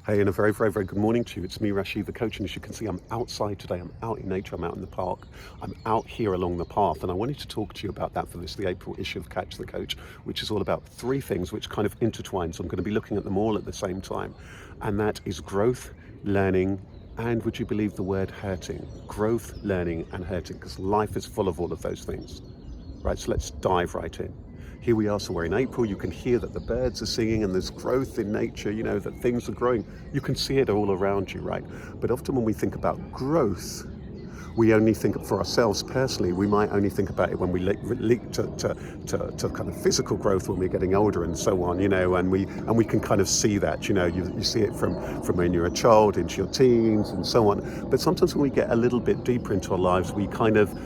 Hey, and a very, very, very good morning to you. It's me, Rasheed, the coach, and as you can see, I'm outside today. I'm out in nature. I'm out in the park. I'm out here along the path, and I wanted to talk to you about that for the April issue of Catch the Coach, which is all about three things which kind of intertwine. So I'm going to be looking at them all at the same time, and that is growth, learning, and would you believe the word hurting? Growth, learning, and hurting, because life is full of all of those things. Right, so let's dive right in. Here we are, so we're in April. You can hear that the birds are singing and there's growth in nature, that things are growing. You can see it all around you, right? But often when we think about growth, we only think for ourselves personally, we might only think about it when we leap to kind of physical growth when we're getting older and so on, and we can kind of see that, you see it from when you're a child into your teens and so on. But sometimes when we get a little bit deeper into our lives, we kind of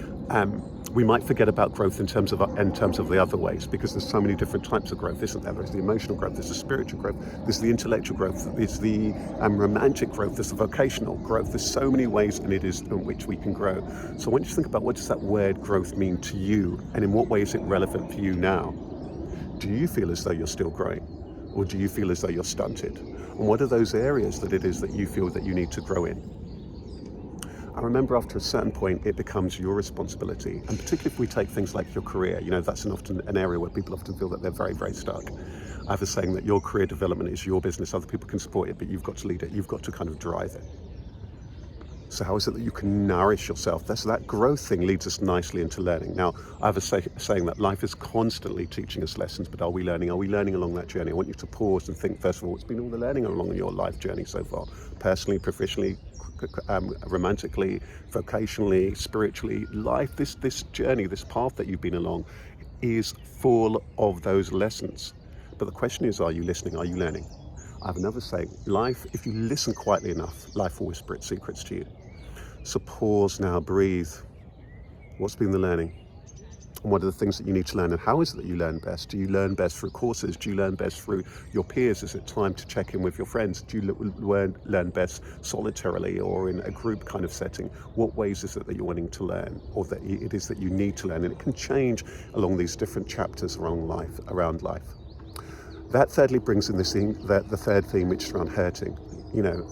we might forget about growth in terms of the other ways, because there's so many different types of growth, isn't there? There's the emotional growth, there's the spiritual growth, there's the intellectual growth, there's the romantic growth, there's the vocational growth. There's so many ways in which we can grow. So I want you to think about, what does that word growth mean to you, and in what way is it relevant for you now? Do you feel as though you're still growing, or do you feel as though you're stunted? And what are those areas that it is that you feel that you need to grow in? I remember after a certain point, it becomes your responsibility. And particularly if we take things like your career, that's often an area where people often feel that they're very, very stuck. I have a saying that your career development is your business. Other people can support it, but you've got to lead it. You've got to kind of drive it. So how is it that you can nourish yourself? That growth thing leads us nicely into learning. Now, I have a saying that life is constantly teaching us lessons, but are we learning? Are we learning along that journey? I want you to pause and think, first of all, what's been all the learning along your life journey so far? Personally, professionally, romantically, vocationally, spiritually. Life, this journey, this path that you've been along is full of those lessons. But the question is, are you listening? Are you learning? I have another saying, life, if you listen quietly enough, life will whisper its secrets to you. So pause now, breathe. What's been the learning? And what are the things that you need to learn? And how is it that you learn best? Do you learn best through courses? Do you learn best through your peers? Is it time to check in with your friends? Do you learn best solitarily or in a group kind of setting? What ways is it that you're wanting to learn, or that it is that you need to learn? And it can change along these different chapters around life. That thirdly brings in the third theme, which is around hurting.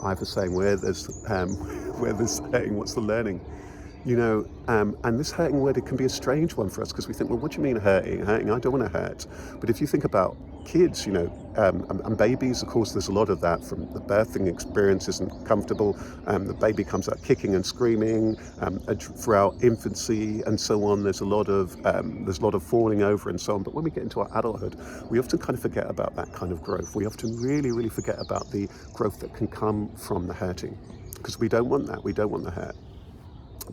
I have a saying, where there's hurting, what's the learning? And this hurting word, it can be a strange one for us, because we think, well, what do you mean hurting? Hurting, I don't want to hurt. But if you think about kids, and babies, of course, there's a lot of that. From the birthing experience isn't comfortable. The baby comes out kicking and screaming throughout infancy and so on. There's a lot of falling over and so on. But when we get into our adulthood, we often kind of forget about that kind of growth. We often really, really forget about the growth that can come from the hurting, because we don't want that. We don't want the hurt.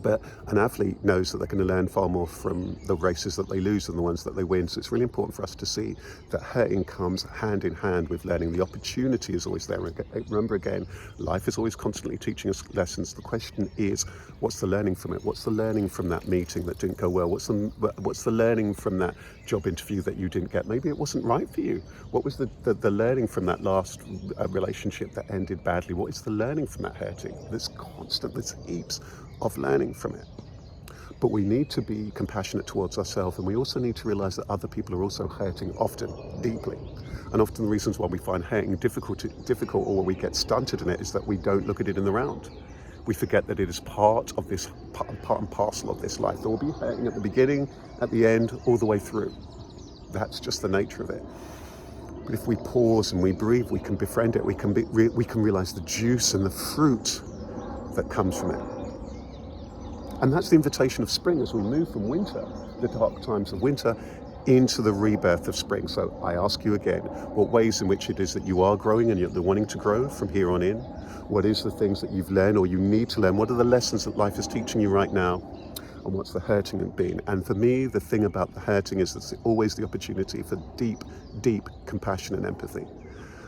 But an athlete knows that they're going to learn far more from the races that they lose than the ones that they win. So it's really important for us to see that hurting comes hand in hand with learning. The opportunity is always there. Remember again, life is always constantly teaching us lessons. The question is, what's the learning from it? What's the learning from that meeting that didn't go well? What's the learning from that job interview that you didn't get? Maybe it wasn't right for you. What was the learning from that last relationship that ended badly? What is the learning from that hurting? There's heaps of learning from it. But we need to be compassionate towards ourselves, and we also need to realize that other people are also hurting, often deeply. And often the reasons why we find hurting difficult, or we get stunted in it, is that we don't look at it in the round. We forget that it is part and parcel of this life. There will be hurting at the beginning, at the end, all the way through. That's just the nature of it. But if we pause and we breathe, we can befriend it. We can realize the juice and the fruit that comes from it. And that's the invitation of spring, as we move from winter, the dark times of winter, into the rebirth of spring. So I ask you again, what ways in which it is that you are growing and you're wanting to grow from here on in? What is the things that you've learned or you need to learn? What are the lessons that life is teaching you right now? And what's the hurting been? And for me, the thing about the hurting is there's always the opportunity for deep, deep compassion and empathy.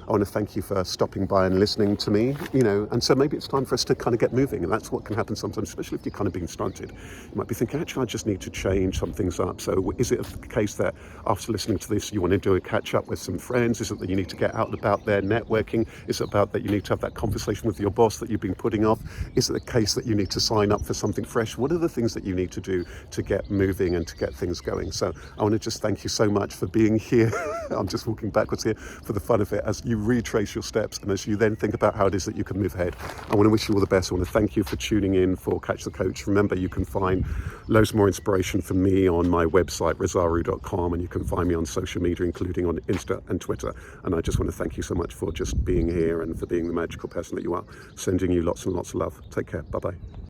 I want to thank you for stopping by and listening to me, and so maybe it's time for us to kind of get moving. And that's what can happen sometimes, especially if you're kind of being stunted. You might be thinking, actually, I just need to change some things up. So is it the case that after listening to this, you want to do a catch up with some friends? Is it that you need to get out and about there networking? Is it about that you need to have that conversation with your boss that you've been putting off? Is it the case that you need to sign up for something fresh? What are the things that you need to do to get moving and to get things going? So I want to just thank you so much for being here. I'm just walking backwards here for the fun of it, as you retrace your steps and as you then think about how it is that you can move ahead. I want to wish you all the best. I want to thank you for tuning in for Catch the Coach. Remember, you can find loads more inspiration from me on my website, rosaru.com, and you can find me on social media, including on Insta and Twitter. And I just want to thank you so much for just being here and for being the magical person that you are. Sending you lots and lots of love. Take care. Bye-bye.